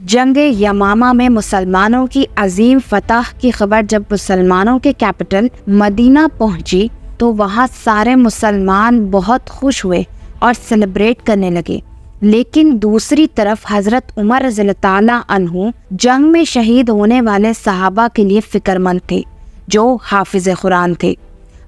جنگ یمامہ میں مسلمانوں کی عظیم فتح کی خبر جب مسلمانوں کے کیپٹل مدینہ پہنچی تو وہاں سارے مسلمان بہت خوش ہوئے اور سیلیبریٹ کرنے لگے، لیکن دوسری طرف حضرت عمر رضی اللہ تعالیٰ عنہ جنگ میں شہید ہونے والے صحابہ کے لیے فکر مند تھے جو حافظ قرآن تھے۔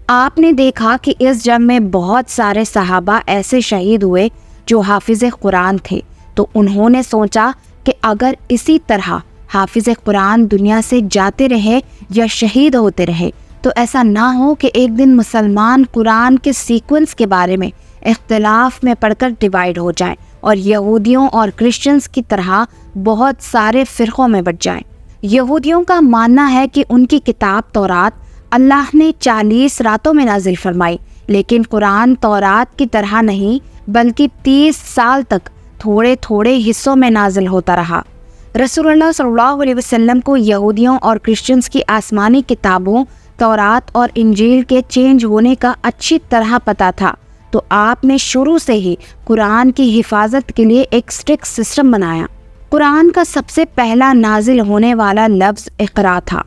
آپ نے دیکھا کہ اس جنگ میں بہت سارے صحابہ ایسے شہید ہوئے جو حافظ قرآن تھے، تو انہوں نے سوچا کہ اگر اسی طرح حافظ قرآن دنیا سے جاتے رہے یا شہید ہوتے رہے تو ایسا نہ ہو کہ ایک دن مسلمان قرآن کے سیکوینس کے بارے میں اختلاف میں پڑھ کر ڈیوائیڈ ہو جائیں اور یہودیوں اور کرسچنز کی طرح بہت سارے فرقوں میں بٹ جائیں۔ یہودیوں کا ماننا ہے کہ ان کی کتاب تورات اللہ نے 40 راتوں میں نازل فرمائی، لیکن قرآن تورات کی طرح نہیں بلکہ 30 سال تک تھوڑے تھوڑے حصوں میں نازل ہوتا رہا۔ رسول اللہ صلی اللہ علیہ وسلم کو یہودیوں اور کرسچنز کی آسمانی کتابوں تورات اور انجیل کے چینج ہونے کا اچھی طرح پتہ تھا، تو آپ نے شروع سے ہی قرآن کی حفاظت کے لیے ایک اسٹرکٹ سسٹم بنایا۔ قرآن کا سب سے پہلا نازل ہونے والا لفظ اقرا تھا،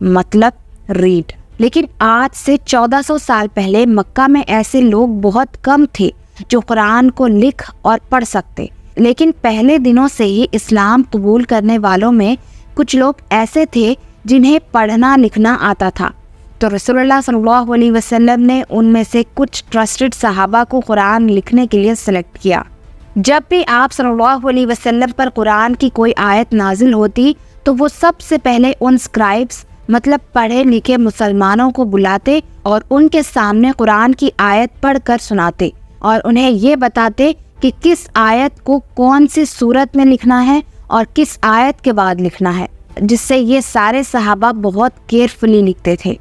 مطلب ریڈ، لیکن آج سے 1400 سال پہلے مکہ میں ایسے لوگ بہت کم تھے جو قرآن کو لکھ اور پڑھ سکتے، لیکن پہلے دنوں سے ہی اسلام قبول کرنے والوں میں کچھ لوگ ایسے تھے جنہیں پڑھنا لکھنا آتا تھا، تو رسول اللہ صلی اللہ علیہ وسلم نے ان میں سے کچھ ٹرسٹڈ صحابہ کو قرآن لکھنے کے لیے سلیکٹ کیا۔ جب بھی آپ صلی اللہ علیہ وسلم پر قرآن کی کوئی آیت نازل ہوتی تو وہ سب سے پہلے ان سکرائبس مطلب پڑھے لکھے مسلمانوں کو بلاتے اور ان کے سامنے قرآن کی آیت پڑھ کر سناتے اور انہیں یہ بتاتے کہ کس آیت کو کون سی صورت میں لکھنا ہے اور کس آیت کے بعد لکھنا ہے، جس سے یہ سارے صحابہ بہت کیئرفلی لکھتے تھے،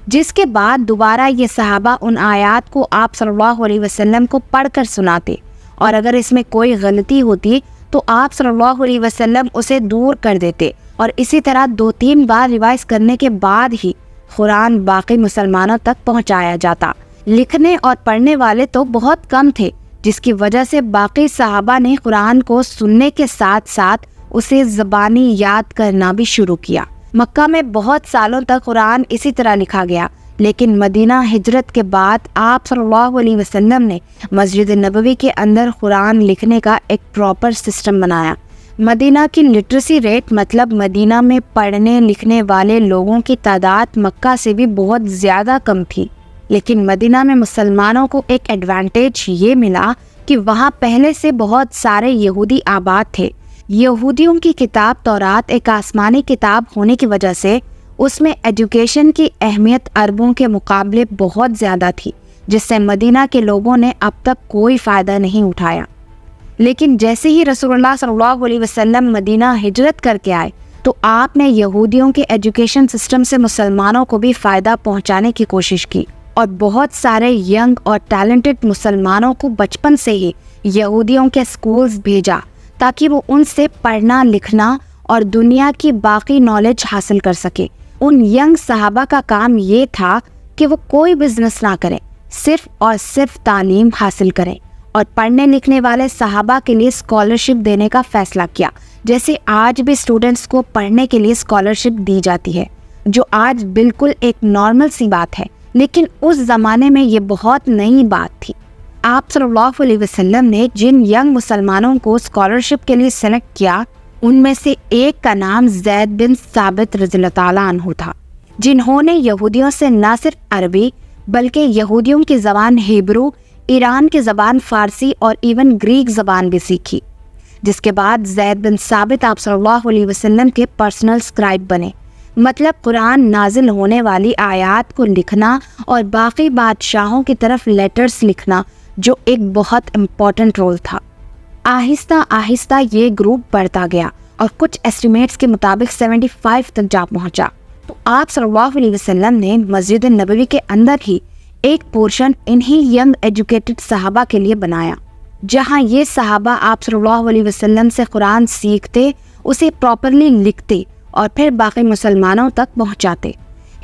جس کے بعد دوبارہ یہ صحابہ ان آیات کو آپ صلی اللہ علیہ وسلم کو پڑھ کر سناتے، اور اگر اس میں کوئی غلطی ہوتی تو آپ صلی اللہ علیہ وسلم اسے دور کر دیتے، اور اسی طرح 2-3 بار ریوائز کرنے کے بعد ہی قرآن باقی مسلمانوں تک پہنچایا جاتا۔ لکھنے اور پڑھنے والے تو بہت کم تھے، جس کی وجہ سے باقی صحابہ نے قرآن کو سننے کے ساتھ ساتھ اسے زبانی یاد کرنا بھی شروع کیا۔ مکہ میں بہت سالوں تک قرآن اسی طرح لکھا گیا، لیکن مدینہ ہجرت کے بعد آپ صلی اللہ علیہ وسلم نے مسجد نبوی کے اندر قرآن لکھنے کا ایک پراپر سسٹم بنایا۔ مدینہ کی لٹریسی ریٹ مطلب مدینہ میں پڑھنے لکھنے والے لوگوں کی تعداد مکہ سے بھی بہت زیادہ کم تھی، لیکن مدینہ میں مسلمانوں کو ایک ایڈوانٹیج یہ ملا کہ وہاں پہلے سے بہت سارے یہودی آباد تھے۔ یہودیوں کی کتاب تورات ایک آسمانی کتاب ہونے کی وجہ سے اس میں ایجوکیشن کی اہمیت عربوں کے مقابلے بہت زیادہ تھی، جس سے مدینہ کے لوگوں نے اب تک کوئی فائدہ نہیں اٹھایا۔ لیکن جیسے ہی رسول اللہ صلی اللہ علیہ وسلم مدینہ ہجرت کر کے آئے تو آپ نے یہودیوں کے ایجوکیشن سسٹم سے مسلمانوں کو بھی فائدہ پہنچانے کی کوشش کی، اور بہت سارے ینگ اور ٹیلنٹڈ مسلمانوں کو بچپن سے ہی یہودیوں کے سکولز بھیجا تاکہ وہ ان سے پڑھنا لکھنا اور دنیا کی باقی نالج حاصل کر سکے۔ ان ینگ صحابہ کا کام یہ تھا کہ وہ کوئی بزنس نہ کریں، صرف اور صرف تعلیم حاصل کریں، اور پڑھنے لکھنے والے صحابہ کے لیے اسکالرشپ دینے کا فیصلہ کیا، جیسے آج بھی اسٹوڈنٹس کو پڑھنے کے لیے اسکالرشپ دی جاتی ہے، جو آج بالکل ایک نارمل سی بات ہے، لیکن اس زمانے میں یہ بہت نئی بات تھی۔ آپ صلی اللہ علیہ وسلم نے جن ینگ مسلمانوں کو اسکالرشپ کے لیے سلیکٹ کیا ان میں سے ایک کا نام زید بن ثابت رضی اللہ تعالیٰ عنہ تھا، جنہوں نے یہودیوں سے نہ صرف عربی بلکہ یہودیوں کی زبان ہیبرو، ایران کی زبان فارسی اور ایون گریک زبان بھی سیکھی، جس کے بعد زید بن ثابت آپ صلی اللہ علیہ وسلم کے پرسنل اسکرائب بنے، مطلب قرآن نازل ہونے والی آیات کو لکھنا اور باقی بادشاہوں کی طرف لیٹرز لکھنا، جو ایک بہت امپورٹنٹ رول تھا۔ آہستہ آہستہ یہ گروپ بڑھتا گیا اور کچھ ایسٹیمیٹس کے مطابق 75 تک جا پہنچا، تو آپ صلی اللہ علیہ وسلم نے مسجد نبوی کے اندر ہی ایک پورشن انہی ینگ ایجوکیٹڈ صحابہ کے لیے بنایا، جہاں یہ صحابہ آپ صلی اللہ علیہ وسلم سے قرآن سیکھتے، اسے پراپرلی لکھتے اور پھر باقی مسلمانوں تک پہنچاتے۔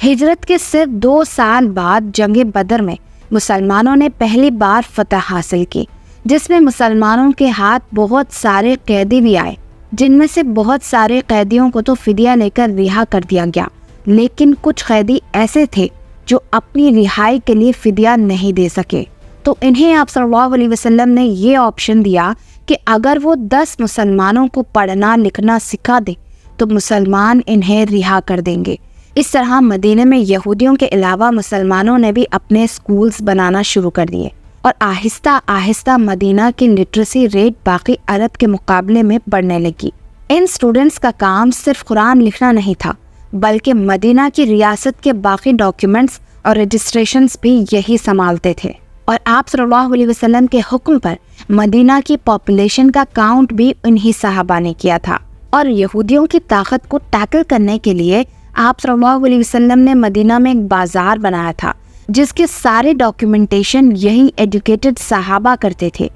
ہجرت کے صرف 2 سال بعد جنگ بدر میں مسلمانوں نے پہلی بار فتح حاصل کی، جس میں مسلمانوں کے ہاتھ بہت سارے قیدی بھی آئے۔ جن میں سے بہت سارے قیدیوں کو تو فدیہ لے کر رہا کر دیا گیا، لیکن کچھ قیدی ایسے تھے جو اپنی رہائی کے لیے فدیہ نہیں دے سکے، تو انہیں آپ صلی اللہ علیہ وسلم نے یہ آپشن دیا کہ اگر وہ 10 مسلمانوں کو پڑھنا لکھنا سکھا دیں تو مسلمان انہیں رہا کر دیں گے۔ اس طرح مدینے میں یہودیوں کے علاوہ مسلمانوں نے بھی اپنے سکولز بنانا شروع کر دیے، اور آہستہ آہستہ مدینہ کی لٹریسی ریٹ باقی عرب کے مقابلے میں بڑھنے لگی۔ ان اسٹوڈنٹس کا کام صرف قرآن لکھنا نہیں تھا، بلکہ مدینہ کی ریاست کے باقی ڈاکیومنٹس اور رجسٹریشنز بھی یہی سنبھالتے تھے، اور آپ صلی اللہ علیہ وسلم کے حکم پر مدینہ کی پاپولیشن کا کاؤنٹ بھی انہی صحابہ نے کیا تھا۔ اور یہودیوں کی طاقت کو ٹیکل کرنے کے لیے آپ صلی اللہ علیہ وسلم نے مدینہ میں ایک بازار بنایا تھا جس کے سارے ڈاکیومنٹیشن یہی ایڈوکیٹڈ صحابہ کرتے تھے۔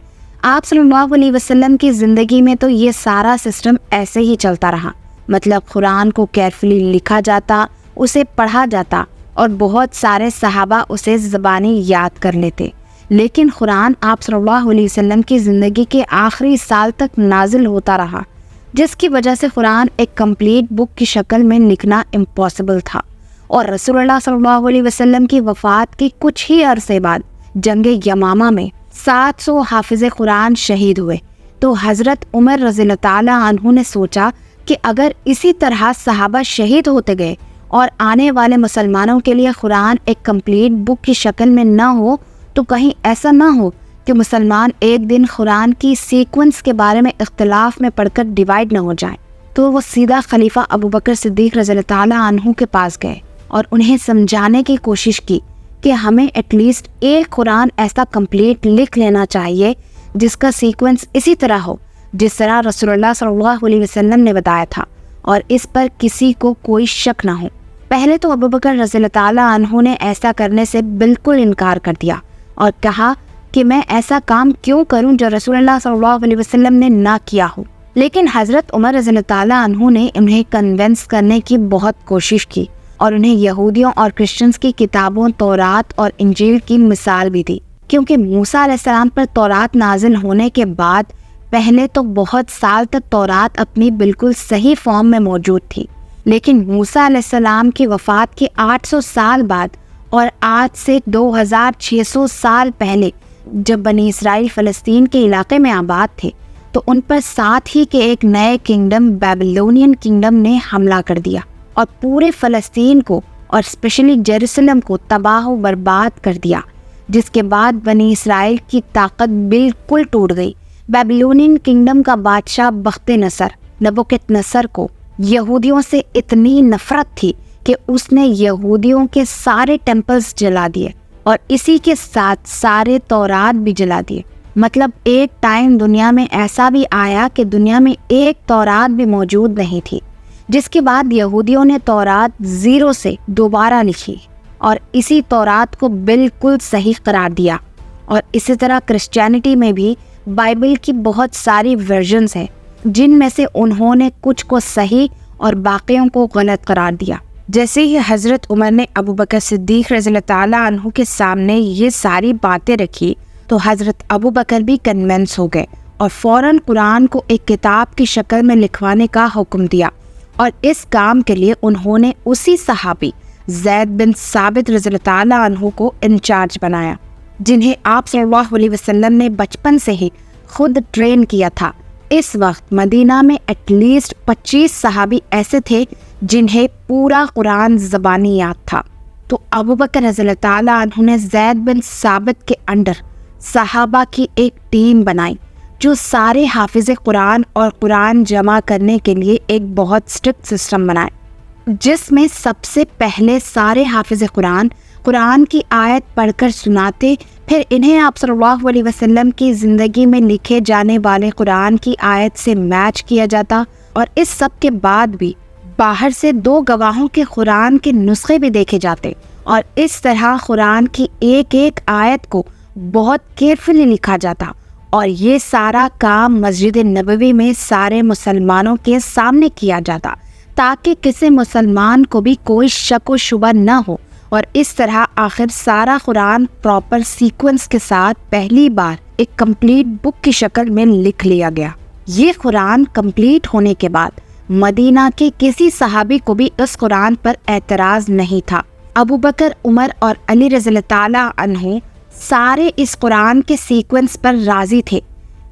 آپ صلی اللہ علیہ وسلم کی زندگی میں تو یہ سارا سسٹم ایسے ہی چلتا رہا، مطلب قرآن کو کیئرفلی لکھا جاتا، اسے پڑھا جاتا، اور بہت سارے صحابہ اسے زبانی یاد کر لیتے، لیکن قرآن آپ صلی اللہ علیہ وسلم کی زندگی کے آخری سال تک نازل ہوتا رہا، جس کی وجہ سے قرآن ایک کمپلیٹ بک کی شکل میں لکھنا امپاسبل تھا۔ اور رسول اللہ صلی اللہ علیہ وسلم کی وفات کے کچھ ہی عرصے بعد جنگ یمامہ میں 700 حافظ قرآن شہید ہوئے، تو حضرت عمر رضی اللہ تعالیٰ عنہ نے سوچا کہ اگر اسی طرح صحابہ شہید ہوتے گئے اور آنے والے مسلمانوں کے لیے قرآن ایک کمپلیٹ بک کی شکل میں نہ ہو تو کہیں ایسا نہ ہو کہ مسلمان ایک دن قرآن کی سیکوینس کے بارے میں اختلاف میں پڑھ کر ڈیوائیڈ نہ ہو جائیں۔ تو وہ سیدھا خلیفہ ابوبکر صدیق رضی اللہ تعالیٰ عنہ کے پاس گئے اور انہیں سمجھانے کی کوشش کی کہ ہمیں ایٹ لیسٹ ایک قرآن ایسا کمپلیٹ لکھ لینا چاہیے جس کا سیکوینس اسی طرح ہو جس طرح رسول اللہ صلی اللہ علیہ وسلم نے بتایا تھا، اور اس پر کسی کو کوئی شک نہ ہو۔ پہلے تو ابوبکر رضی اللہ تعالیٰ عنہ نے ایسا کرنے سے بالکل انکار کر دیا اور کہا کہ میں ایسا کام کیوں کروں جو رسول اللہ صلی اللہ علیہ وسلم نے نہ کیا ہو۔ لیکن حضرت عمر رضی اللہ تعالیٰ عنہ نے انہیں کنونس کرنے کی بہت کوشش کی اور انہیں یہودیوں اور کرسچنز کی کتابوں تورات اور انجیل کی مثال بھی دی، کیونکہ موسیٰ علیہ السلام پر تورات نازل ہونے کے بعد پہلے تو بہت سال تک تورات اپنی بالکل صحیح فارم میں موجود تھی، لیکن موسیٰ علیہ السلام کی وفات کے 800 سال بعد اور آج سے 2600 سال پہلے جب بنی اسرائیل فلسطین کے علاقے میں آباد تھے تو ان پر ساتھ ہی کے ایک نئے کنگڈم بیبلونین کنگڈم نے حملہ کر دیا اور پورے فلسطین کو اور اسپیشلی جیروسلم کو تباہ و برباد کر دیا، جس کے بعد بنی اسرائیل کی طاقت بالکل ٹوٹ گئی۔ بیبلونین کنگڈم کا بادشاہ بخت نصر نبوکت نصر کو یہودیوں سے اتنی نفرت تھی کہ اس نے یہودیوں کے سارے ٹیمپلز جلا دیے اور اسی کے ساتھ سارے تورات بھی جلا دیے۔ مطلب ایک ٹائم دنیا میں ایسا بھی آیا کہ دنیا میں ایک تورات بھی موجود نہیں تھی، جس کے بعد یہودیوں نے تورات 0 سے دوبارہ لکھی اور اسی تورات کو بالکل صحیح قرار دیا۔ اور اسی طرح کرسچینٹی میں بھی بائبل کی بہت ساری ورژنز ہیں جن میں سے انہوں نے کچھ کو صحیح اور باقیوں کو غلط قرار دیا۔ جیسے ہی حضرت عمر نے ابوبکر صدیق رضی اللہ تعالیٰ عنہ کے سامنے یہ ساری باتیں رکھی تو حضرت ابوبکر بھی کنونس ہو گئے اور فوراً قرآن کو ایک کتاب کی شکل میں لکھوانے کا حکم دیا، اور اس کام کے لیے انہوں نے اسی صحابی زید بن ثابت رضی اللہ تعالیٰ عنہ کو انچارج بنایا، جنہیں آپ صلی اللہ علیہ وسلم نے بچپن سے ہی خود ٹرین کیا تھا۔ اس وقت مدینہ میں ایٹ لیسٹ 25 صحابی ایسے تھے جنہیں پورا قرآن زبانی یاد تھا، تو ابوبکر رضی اللہ تعالیٰ عنہ نے زید بن ثابت کے انڈر صحابہ کی ایک ٹیم بنائی جو سارے حافظ قرآن اور قرآن جمع کرنے کے لیے ایک بہت اسٹرکٹ سسٹم بنائے، جس میں سب سے پہلے سارے حافظ قرآن کی آیت پڑھ کر سناتے، پھر انہیں آپ صلی اللہ علیہ وسلم کی زندگی میں لکھے جانے والے قرآن کی آیت سے میچ کیا جاتا، اور اس سب کے بعد بھی باہر سے 2 گواہوں کے قرآن کے نسخے بھی دیکھے جاتے، اور اس طرح قرآن کی ایک ایک آیت کو بہت کیئرفلی لکھا جاتا، اور یہ سارا کام مسجد نبوی میں سارے مسلمانوں کے سامنے کیا جاتا تاکہ کسی مسلمان کو بھی کوئی شک و شبہ نہ ہو، اور اس طرح آخر سارا قرآن پراپر سیکوینس کے ساتھ پہلی بار ایک کمپلیٹ بک کی شکل میں لکھ لیا گیا۔ یہ قرآن کمپلیٹ ہونے کے بعد مدینہ کے کسی صحابی کو بھی اس قرآن پر اعتراض نہیں تھا۔ ابو بکر، عمر اور علی رضی اللہ تعالیٰ عنہ سارے اس قرآن کے سیکوینس پر راضی تھے۔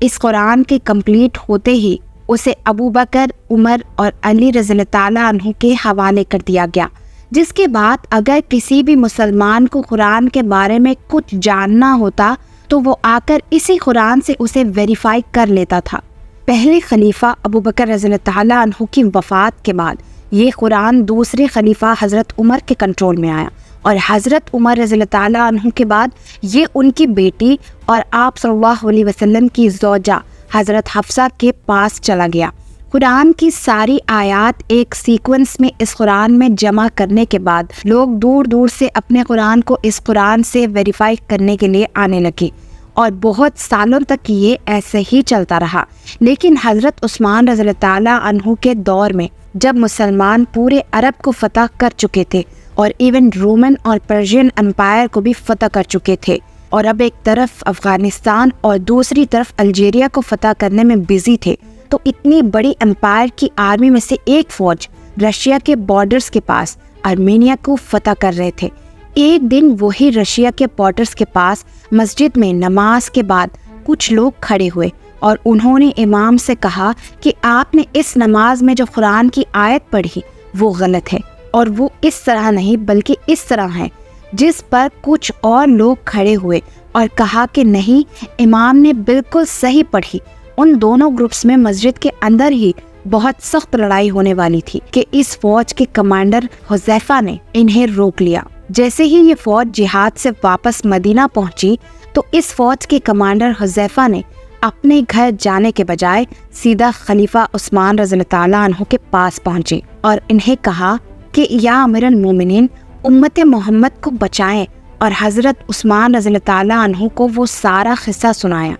اس قرآن کے کمپلیٹ ہوتے ہی اسے ابو بکر، عمر اور علی رضی اللہ تعالیٰ عنہ کے حوالے کر دیا گیا، جس کے بعد اگر کسی بھی مسلمان کو قرآن کے بارے میں کچھ جاننا ہوتا تو وہ آ کر اسی قرآن سے اسے ویریفائی کر لیتا تھا۔ پہلے خلیفہ ابو بکر رضی اللہ تعالیٰ عنہ کی وفات کے بعد یہ قرآن دوسرے خلیفہ حضرت عمر کے کنٹرول میں آیا، اور حضرت عمر رضی اللہ تعالیٰ عنہ کے بعد یہ ان کی بیٹی اور آپ صلی اللہ علیہ وسلم کی زوجہ حضرت حفصہ کے پاس چلا گیا۔ قرآن کی ساری آیات ایک سیکوینس میں اس قرآن میں جمع کرنے کے بعد لوگ دور دور سے اپنے قرآن کو اس قرآن سے ویریفائی کرنے کے لیے آنے لگے، اور بہت سالوں تک یہ ایسے ہی چلتا رہا۔ لیکن حضرت عثمان رضی اللہ تعالیٰ عنہ کے دور میں جب مسلمان پورے عرب کو فتح کر چکے تھے اور ایون رومن اور پرشین امپائر کو بھی فتح کر چکے تھے، اور اب ایک طرف افغانستان اور دوسری طرف الجیریا کو فتح کرنے میں بزی تھے، تو اتنی بڑی امپائر کی آرمی میں سے ایک فوج رشیا کے بارڈرز کے پاس آرمینیا کو فتح کر رہے تھے۔ ایک دن وہی رشیا کے بارڈرز کے پاس مسجد میں نماز کے بعد کچھ لوگ کھڑے ہوئے اور انہوں نے امام سے کہا کہ آپ نے اس نماز میں جو قرآن کی آیت پڑھی وہ غلط ہے، اور وہ اس طرح نہیں بلکہ اس طرح ہے، جس پر کچھ اور لوگ کھڑے ہوئے اور کہا کہ نہیں، امام نے بالکل صحیح پڑھی۔ ان دونوں گروپس میں مسجد کے اندر ہی بہت سخت لڑائی ہونے والی تھی کہ اس فوج کے کمانڈر حذیفہ نے انہیں روک لیا۔ جیسے ہی یہ فوج جہاد سے واپس مدینہ پہنچی تو اس فوج کے کمانڈر حذیفہ نے اپنے گھر جانے کے بجائے سیدھا خلیفہ عثمان رضی اللہ تعالیٰ عنہ کے پاس پہنچے اور انہیں کہا کہ یا امیر المومنین، امت محمد کو بچائیں، اور حضرت عثمان رضی اللہ تعالیٰ عنہ کو وہ سارا قصہ سنایا۔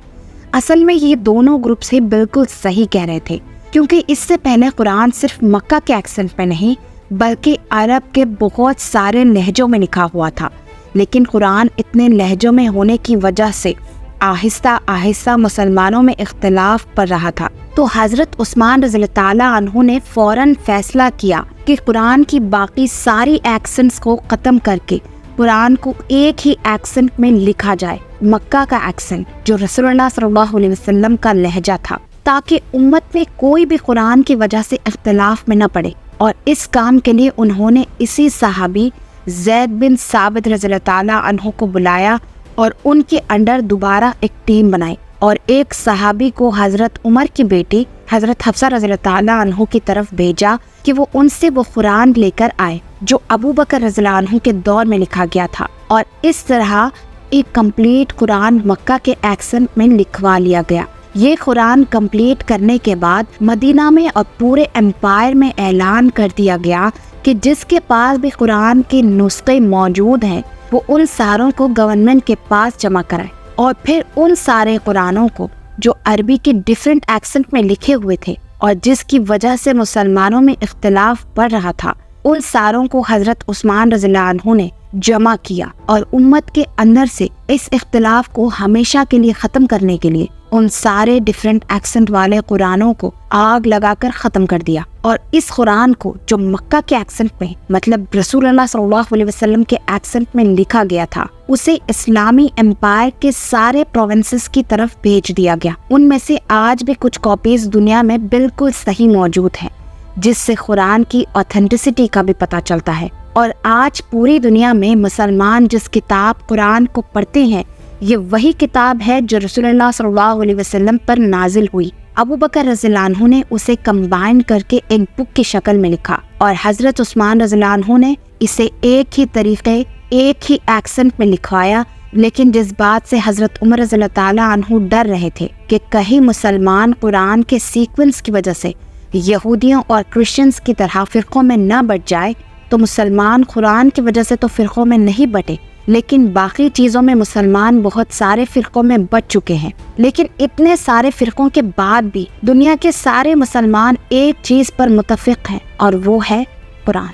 اصل میں یہ دونوں گروپس ہی بالکل صحیح کہہ رہے تھے، کیونکہ اس سے پہلے قرآن صرف مکہ کے ایکسنٹ میں نہیں بلکہ عرب کے بہت سارے لہجوں میں لکھا ہوا تھا، لیکن قرآن اتنے لہجوں میں ہونے کی وجہ سے آہستہ آہستہ مسلمانوں میں اختلاف پڑ رہا تھا۔ تو حضرت عثمان رضی اللہ تعالیٰ عنہ نے فوراً فیصلہ کیا کہ قرآن کی باقی ساری ایکسنٹس کو ختم کر کے قرآن کو ایک ہی ایکسنٹ میں لکھا جائے، مکہ کا ایکسنٹ جو رسول اللہ صلی اللہ علیہ وسلم کا لہجہ تھا، تاکہ امت میں کوئی بھی قرآن کی وجہ سے اختلاف میں نہ پڑے۔ اور اس کام کے لیے انہوں نے اسی صحابی زید بن ثابت رضی اللہ تعالیٰ عنہ کو بلایا اور ان کے انڈر دوبارہ ایک ٹیم بنائی، اور ایک صحابی کو حضرت عمر کی بیٹی حضرت حفصہ رضی اللہ تعالیٰ عنہ کی طرف بھیجا کہ وہ ان سے وہ قرآن لے کر آئے جو ابو بکر رضی اللہ عنہ کے دور میں لکھا گیا تھا، اور اس طرح ایک کمپلیٹ قرآن مکہ کے ایکسنٹ میں لکھوا لیا گیا۔ یہ قرآن کمپلیٹ کرنے کے بعد مدینہ میں اور پورے امپائر میں اعلان کر دیا گیا کہ جس کے پاس بھی قرآن کے نسخے موجود ہیں وہ ان ساروں کو گورنمنٹ کے پاس جمع کرائے، اور پھر ان سارے قرآنوں کو جو عربی کے ڈیفرنٹ ایکسنٹ میں لکھے ہوئے تھے اور جس کی وجہ سے مسلمانوں میں اختلاف بڑھ رہا تھا، ان ساروں کو حضرت عثمان رضی اللہ عنہ نے جمع کیا اور امت کے اندر سے اس اختلاف کو ہمیشہ کے لیے ختم کرنے کے لیے ان سارے ڈیفرنٹ ایکسنٹ والے قرآنوں کو آگ لگا کر ختم کر دیا، اور اس قرآن کو جو مکہ کے ایکسنٹ میں مطلب رسول اللہ صلی اللہ علیہ وسلم کے ایکسنٹ میں لکھا گیا تھا اسے اسلامی امپائر کے سارے پروونسز کی طرف بھیج دیا گیا۔ ان میں سے آج بھی کچھ کاپیز دنیا میں بالکل صحیح موجود ہیں، جس سے قرآن کی اوتھینٹسٹی کا بھی پتہ چلتا ہے۔ اور آج پوری دنیا میں مسلمان جس کتاب قرآن کو پڑھتے ہیں یہ وہی کتاب ہے جو رسول اللہ صلی اللہ علیہ وسلم پر نازل ہوئی۔ ابو بکر رضی اللہ عنہ نے اسے کمبائن کر کے ایک بک کی شکل میں لکھا، اور حضرت عثمان رضی اللہ عنہ نے اسے ایک ہی طریقے ایک ہی ایکسنٹ میں لکھوایا۔ لیکن جس بات سے حضرت عمر رضی اللہ تعالیٰ عنہ ڈر رہے تھے کہ کہیں مسلمان قرآن کے سیکوینس کی وجہ سے یہودیوں اور کرسچنز کی طرح فرقوں میں نہ بٹ جائے، تو مسلمان قرآن کی وجہ سے تو فرقوں میں نہیں بٹے، لیکن باقی چیزوں میں مسلمان بہت سارے فرقوں میں بٹ چکے ہیں۔ لیکن اتنے سارے فرقوں کے بعد بھی دنیا کے سارے مسلمان ایک چیز پر متفق ہیں، اور وہ ہے قرآن۔